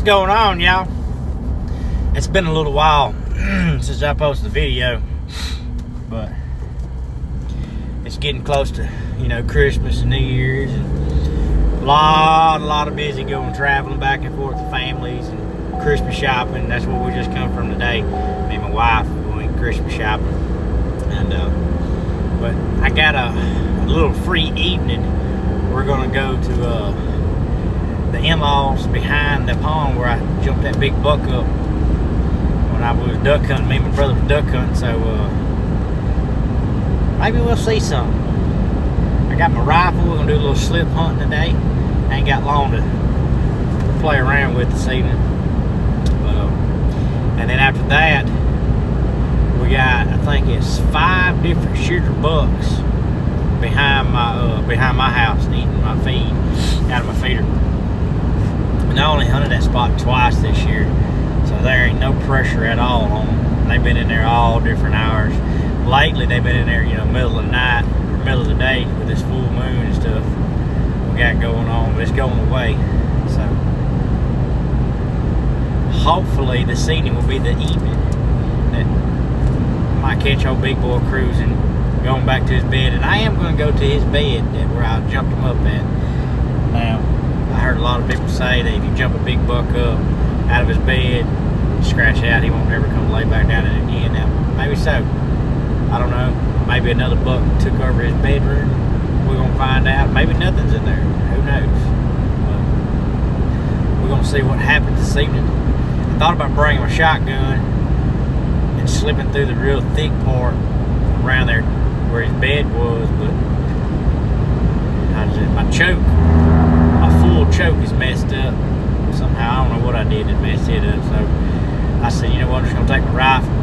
What's going on, y'all? It's been a little while since I posted a video, but it's getting close to, Christmas and New Year's, and a lot of busy going traveling back and forth to families and Christmas shopping. That's where we just come from today. Me and my wife going Christmas shopping, and but I got a little free evening. We're gonna go to the in-laws behind the pond where I jumped that big buck up when I was duck hunting. Me and my brother was duck hunting, so maybe we'll see something. I got my rifle. We're gonna do a little slip hunting today. I ain't got long to play around with this evening. And then after that, we got, I think it's 5 different shooter bucks behind my house eating my feed out of my feeder. And I only hunted that spot twice this year, so there ain't no pressure at all on them. They've been in there all different hours. Lately, they've been in there, middle of the night or middle of the day with this full moon and stuff we got going on, but it's going away. So hopefully this evening will be the evening that I might catch old big boy cruising, going back to his bed. And I am going to go to his bed where I jumped him up at. Now, I heard a lot of people say that if you jump a big buck up out of his bed, scratch it out, he won't ever come lay back down in it again. Now, maybe so. I don't know. Maybe another buck took over his bedroom. We're going to find out. Maybe nothing's in there. Who knows? But we're going to see what happens this evening. I thought about bringing my shotgun and slipping through the real thick part around there where his bed was, but my choke, my full choke is messed up somehow. I don't know what I did that messed it up. So I said, you know what, I'm just gonna take my rifle,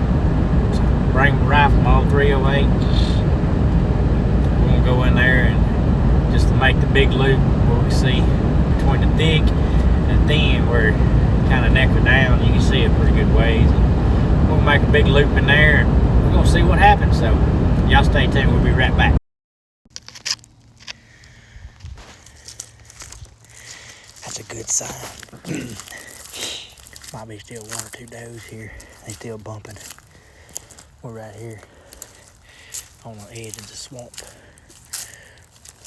bring my rifle, my old 308. We're gonna go in there and just to make the big loop where we see between the thick and the thin, where kind of neck or down, you can see it pretty good ways. And we'll make a big loop in there, and we're gonna see what happens. So y'all stay tuned. We'll be right back. That's a good sign. Might be still 1 or 2 does here. They still bumping. We're right here on the edge of the swamp.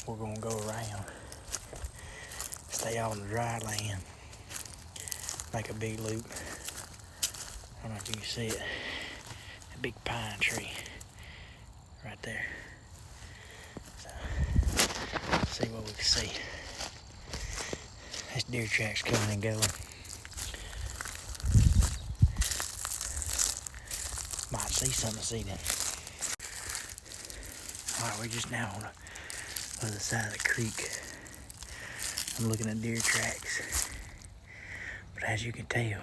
We're gonna go around, stay on the dry land, make a big loop. I don't know if you can see it. A big pine tree right there. So, let's see what we can see. This deer track's coming and going. Might see something this evening. Alright, we're just now on the other side of the creek. I'm looking at deer tracks. But as you can tell,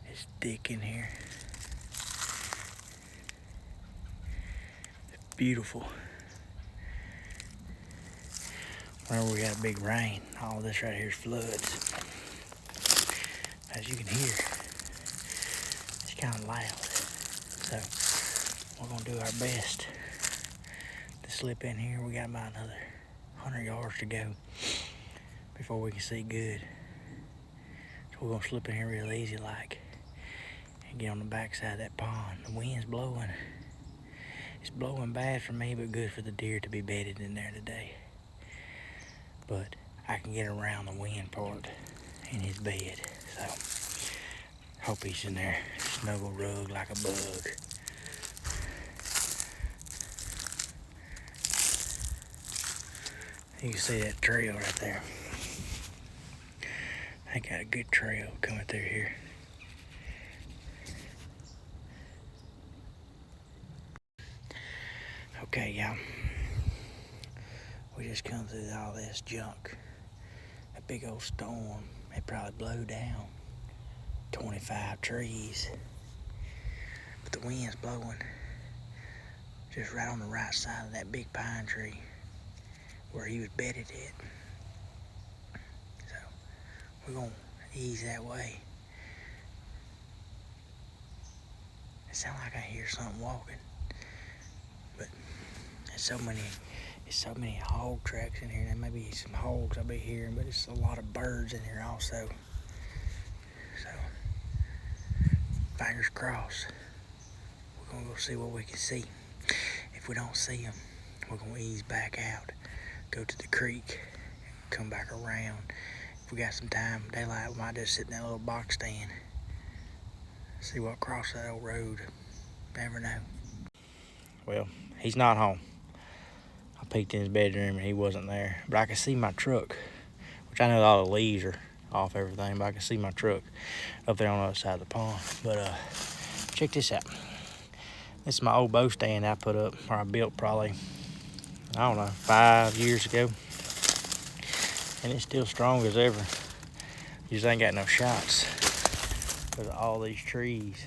it's thick in here. It's beautiful. Whenever we got a big rain, all this right here is floods. As you can hear, it's kind of loud. So we're gonna do our best to slip in here. We got about another 100 yards to go before we can see good. So we're gonna slip in here real easy like and get on the backside of that pond. The wind's blowing. It's blowing bad for me, but good for the deer to be bedded in there today. But I can get around the wind part in his bed. So hope he's in there snuggle rug like a bug. You can see that trail right there. I got a good trail coming through here. Okay, y'all. We just come through all this junk. A big old storm. It probably blew down 25 trees. But the wind's blowing just right on the right side of that big pine tree where he was bedded at. So we're gonna ease that way. It sounds like I hear something walking, but there's so many There's so many hog tracks in here. There may be some hogs I'll be hearing, but it's a lot of birds in here also. So, fingers crossed. We're gonna go see what we can see. If we don't see them, we're gonna ease back out, go to the creek, come back around. If we got some time, daylight, we might just sit in that little box stand, see what cross that old road. Never know. Well, he's not home. I peeked in his bedroom and he wasn't there, but I could see my truck, which I know all the leaves are off everything, but I can see my truck up there on the other side of the pond. But check this out. This is my old bow stand I put up, or I built probably, I don't know, 5 years ago. And it's still strong as ever. You just ain't got no shots because of all these trees.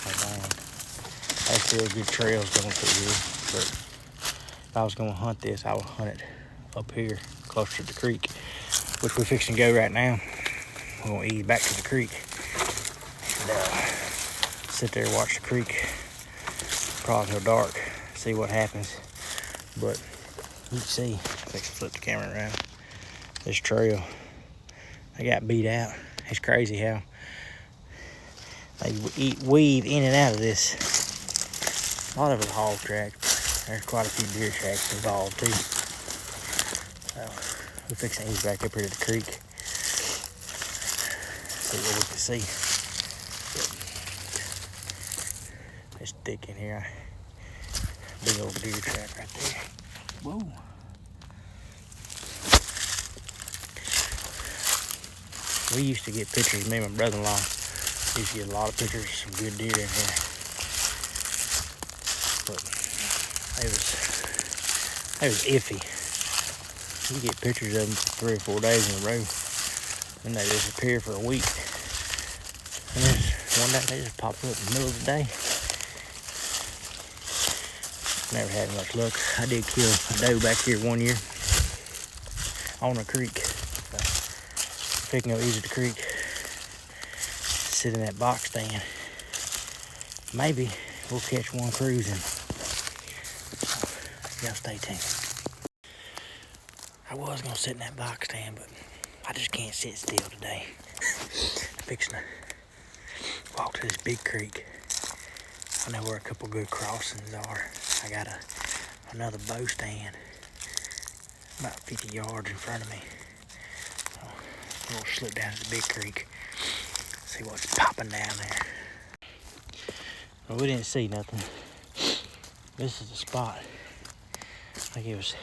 Oh, man. There's still good trails going through here. But if I was going to hunt this, I would hunt it up here, closer to the creek, which we're fixing to go right now. We're going to ease back to the creek and sit there and watch the creek probably till dark, see what happens. But you can see, let's flip the camera around, this trail, they got beat out. It's crazy how they weave in and out of this. A lot of it's hog track. There's quite a few deer tracks involved too. So we're fixing to ease back up here to the creek, see what we can see. It's thick in here. Big old deer track right there. Whoa. We used to get pictures, me and my brother-in-law used to get a lot of pictures of some good deer in here. But it was iffy. You get pictures of them for 3 or 4 days in a row, and they disappear for a week. And then one day they just pop up in the middle of the day. Never had much luck. I did kill a doe back here one year on a creek. So, if we can go easy to the creek, sit in that box stand, maybe we'll catch one cruising. Y'all stay tuned. I was gonna sit in that box stand, but I just can't sit still today. I'm fixing to walk to this big creek. I know where a couple good crossings are. I got another bow stand about 50 yards in front of me. So we'll slip down to the big creek, see what's popping down there. Well, we didn't see nothing. This is the spot. I think it was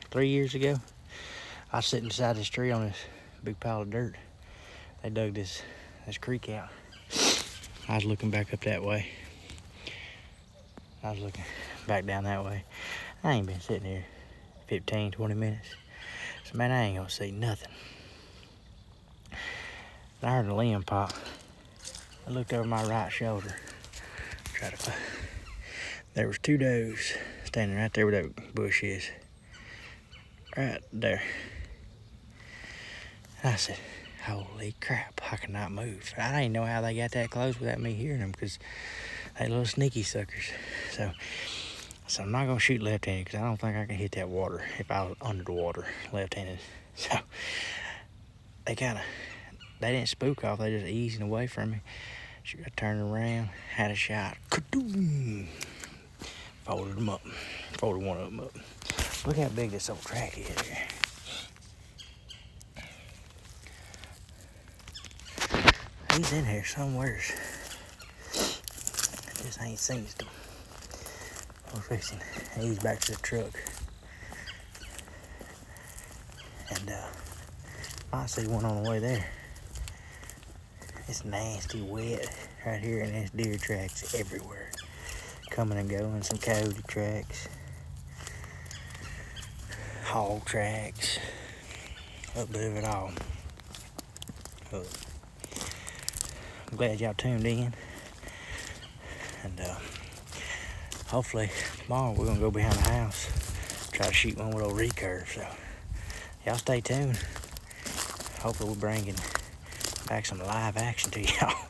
3 years ago. I was sitting beside this tree on this big pile of dirt. They dug this creek out. I was looking back up that way. I was looking back down that way. I ain't been sitting here 15, 20 minutes. So, man, I ain't gonna see nothing. And I heard a limb pop. I looked over my right shoulder. Tried to find. There was 2 does standing right there where that bush is. Right there. And I said, holy crap, I cannot move. I didn't know how they got that close without me hearing them, because they little sneaky suckers. So I'm not gonna shoot left-handed, because I don't think I can hit that water if I was under the water left-handed. So they didn't spook off, they just easing away from me. I turned around, had a shot. Ka-doom! Folded one of them up. Look how big this old track is here. He's in here somewhere. I just ain't seen him. We're fixing to ease back to the truck. And I see one on the way there. It's nasty wet right here, and there's deer tracks everywhere. Coming and going, some coyote tracks. Hog tracks. A bit of it all. I'm glad y'all tuned in, and hopefully tomorrow we're gonna go behind the house, try to shoot one with old recurve. So y'all stay tuned. Hopefully we're bringing back some live action to y'all.